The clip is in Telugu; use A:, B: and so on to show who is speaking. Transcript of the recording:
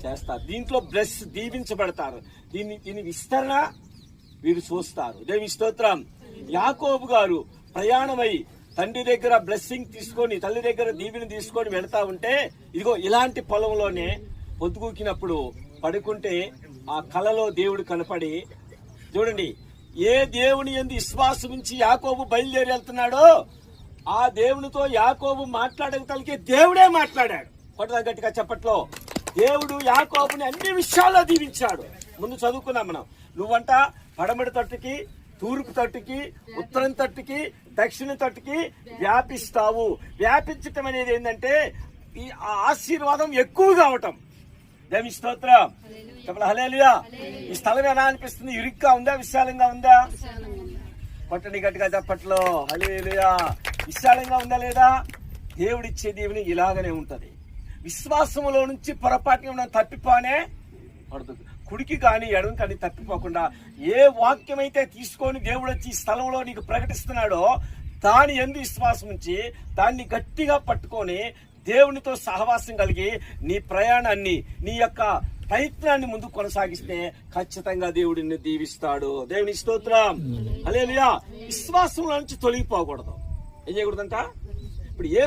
A: చేస్తారు. దీంట్లో దీవించబడతారు. దీని విస్తరణ వీరు చూస్తారు. దేవి స్తోత్రం. యాకోబు గారు ప్రయాణమై తండ్రి దగ్గర బ్లెస్సింగ్ తీసుకొని, తల్లి దగ్గర దీవెని తీసుకొని వెళ్తా ఉంటే, ఇదిగో ఇలాంటి పొలంలోనే పొద్దుగూకినప్పుడు పడుకుంటే ఆ కలలో దేవుడు కనపడి, చూడండి, ఏ దేవుని యందు విశ్వాసం ఉంచి యాకోబు బయలుదేరి వెళ్తున్నాడో ఆ దేవునితో యాకోబు మాట్లాడగలిగే దేవుడే మాట్లాడాడు. కొట్టదా గట్టిగా చెప్పట్లో. దేవుడు యాకోబుని అన్ని విషయాల్లో దీవించాడు. ముందు చదువుకున్నాం మనం. నువ్వంట పడమటి తట్టుకి, తూర్పు తట్టుకి, ఉత్తరం తట్టుకి, దక్షిణ తట్టుకి వ్యాపిస్తావు. వ్యాపించటం అనేది ఏంటంటే ఈ ఆశీర్వాదం ఎక్కువగా అవటం. దేవి స్తోత్రం. చెప్పలే హల్లెలూయా. ఈ స్థలం ఎలా అనిపిస్తుంది? ఇరుగ్గా ఉందా, విశాలంగా ఉందా? కొట్టని గట్టిగా చెప్పట్లో. హల్లెలూయా. విశాలంగా ఉందా లేదా? దేవుడిచ్చే దేవుని ఇలాగనే ఉంటది. విశ్వాసములో నుంచి పొరపాటుగా తప్పిపోనే పడుతుంది. కుడికి కానీ ఎడమ కానీ తప్పిపోకుండా ఏ వాక్యం అయితే తీసుకొని దేవుడు వచ్చి ఈ స్థలంలో నీకు ప్రకటిస్తున్నాడో దాని యందు విశ్వాసం ఉంచి దాన్ని గట్టిగా పట్టుకొని దేవునితో సహవాసం కలిగి నీ ప్రయాణాన్ని, నీ యొక్క ప్రయత్నాన్ని ముందు కొనసాగిస్తే ఖచ్చితంగా దేవుడు నిన్ను దీవిస్తాడు. దేవుని స్తోత్రం. హల్లెలూయా. విశ్వాసంలో నుంచి తొలగిపోకూడదు. ఏం చేయకూడదంట? ఇప్పుడు ఏం